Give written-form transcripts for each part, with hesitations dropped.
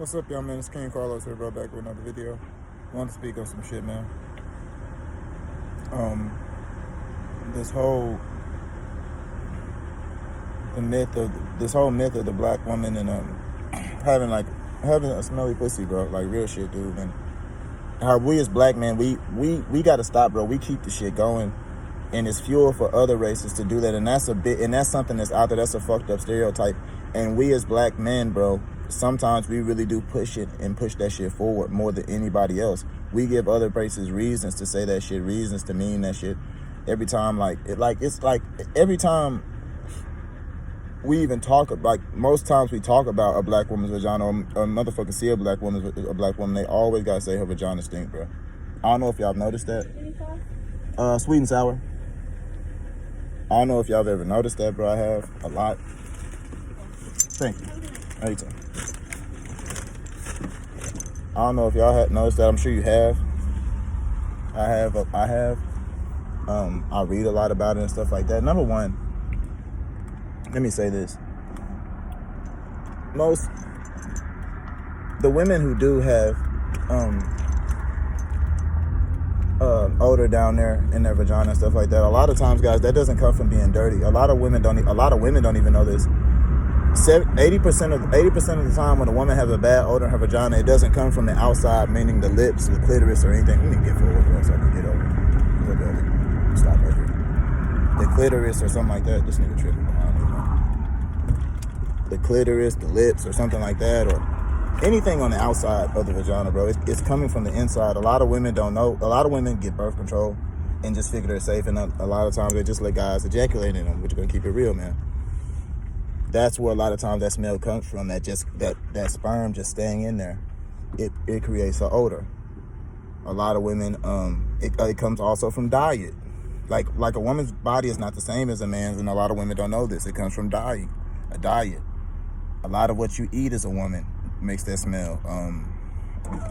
What's up, y'all, man? It's King Carlos here, bro, back with another video. Want to speak on some shit, man. This whole myth of the black woman and having a smelly pussy, bro, like real shit, dude. And how we as black men, we got to stop, bro. We keep the shit going, and it's fuel for other races to do that. And that's something that's out there. That's a fucked up stereotype. And we as black men, bro, sometimes we really do push it and push that shit forward more than anybody else. We give other races reasons to say that shit, reasons to mean that shit. Every time, every time we even talk, most times we talk about a black woman's vagina, or a motherfucker see a black woman, they always gotta say her vagina stink, bro. I don't know if y'all have noticed that. Sweet and sour. I don't know if y'all have ever noticed that, bro. I have a lot. Thank you. Anytime. I don't know if y'all had noticed that. I'm sure you have. I have. I read a lot about it and stuff like that. Number one, let me say this. The women who do have odor down there in their vagina and stuff like that, a lot of times, guys, that doesn't come from being dirty. A lot of women don't even know this. 80% of the time when a woman has a bad odor in her vagina, it doesn't come from the outside, meaning the lips, the clitoris, or anything. We need to get forward, bro, so I can get over. Stop right here. The clitoris or something like that. This nigga tripping behind me, man. The clitoris, the lips, or something like that, or anything on the outside of the vagina, bro. It's coming from the inside. A lot of women don't know. A lot of women get birth control and just figure they're safe, and a lot of times they just let guys ejaculate in them. We're gonna keep it real, man. That's where a lot of times that smell comes from. That sperm just staying in there, it creates an odor. A lot of women, it comes also from diet. Like a woman's body is not the same as a man's, and a lot of women don't know this. It comes from diet. A lot of what you eat as a woman makes that smell.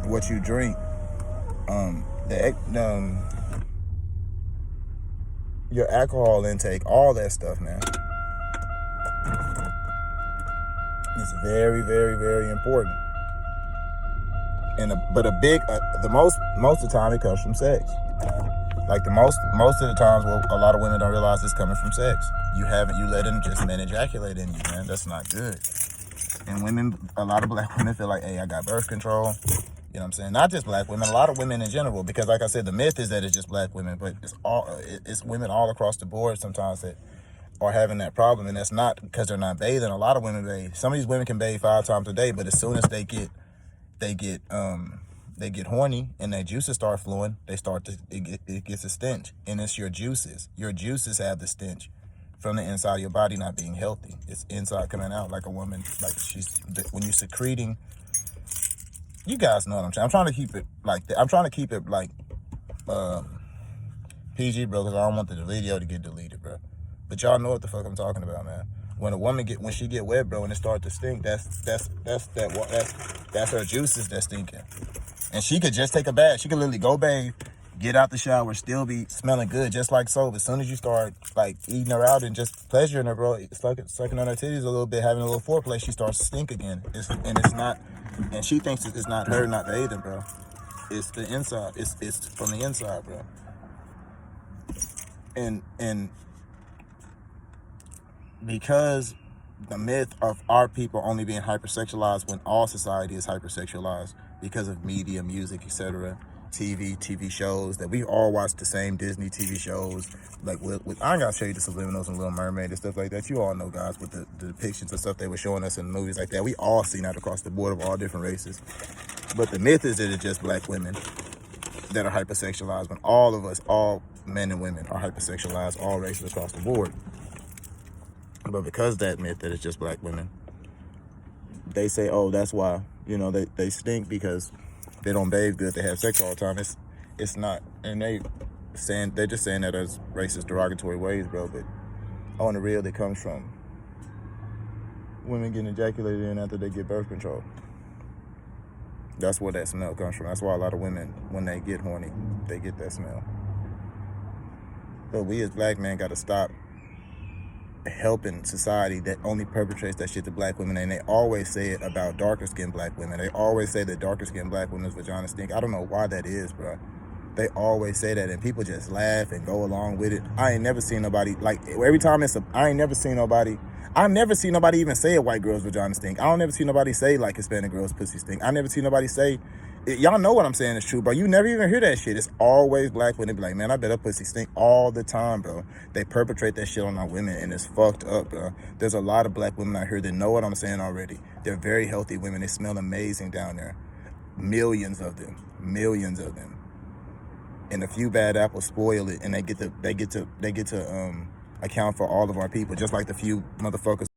What you drink, your alcohol intake, all that stuff, man. It's very, very, very important. Most of the time it comes from sex. Like most of the times, a lot of women don't realize it's coming from sex. You letting just men ejaculate in you, man. That's not good. And a lot of black women feel like, hey, I got birth control. You know what I'm saying? Not just black women, a lot of women in general. Because like I said, the myth is that it's just black women, but it's women all across the board sometimes that are having that problem, and that's not because they're not bathing. A lot of women bathe. Some of these women can bathe 5 times a day, but as soon as they get horny and their juices start flowing, it gets a stench, and it's your juices. Your juices have the stench from the inside of your body not being healthy. It's inside coming out like a woman, when you're secreting. You guys know what I'm saying. I'm trying to keep it like PG, bro, because I don't want the video to get deleted, bro. But y'all know what the fuck I'm talking about, man. When she get wet, bro, and it start to stink, that's her juices that's stinking. And she could just take a bath. She could literally go bathe, get out the shower, still be smelling good, just like soap. As soon as you start eating her out and just pleasuring her, bro, it's like sucking on her titties a little bit, having a little foreplay, she starts to stink again. And she thinks it's not her not bathing, bro. It's the inside. It's from the inside, bro. And because the myth of our people only being hypersexualized when all society is hypersexualized because of media, music, etc., TV shows, that we all watch the same Disney TV shows. I ain't gotta show you the Subliminals and Little Mermaid and stuff like that. You all know, guys, with the depictions and stuff they were showing us in movies like that. We all seen that across the board of all different races. But the myth is that it's just black women that are hypersexualized, when all men and women are hypersexualized, all races across the board. But because that myth that it's just black women, they say, oh, that's why, they stink because they don't bathe good, they have sex all the time. It's not. And they're just saying that as racist, derogatory ways, bro. But on the real, it comes from women getting ejaculated in after they get birth control. That's where that smell comes from. That's why a lot of women, when they get horny, they get that smell. But we as black men got to stop helping society that only perpetrates that shit to black women, and they always say it about darker skinned black women. They always say that darker skinned black women's vaginas stink. I don't know why that is, bro. They always say that, and people just laugh and go along with it. I ain't never seen nobody, like, every time I ain't never seen nobody even say a white girl's vagina stink. I don't never see nobody say, like, Hispanic girl's pussy stink. I never see nobody say, y'all know what I'm saying is true, bro. You never even hear that shit. It's always black women be like, man, I bet her pussy stink all the time, bro. They perpetrate that shit on our women, and it's fucked up, bro. There's a lot of black women out here that know what I'm saying already. They're very healthy women. They smell amazing down there. Millions of them. And a few bad apples spoil it, and they get to account for all of our people, just like the few motherfuckers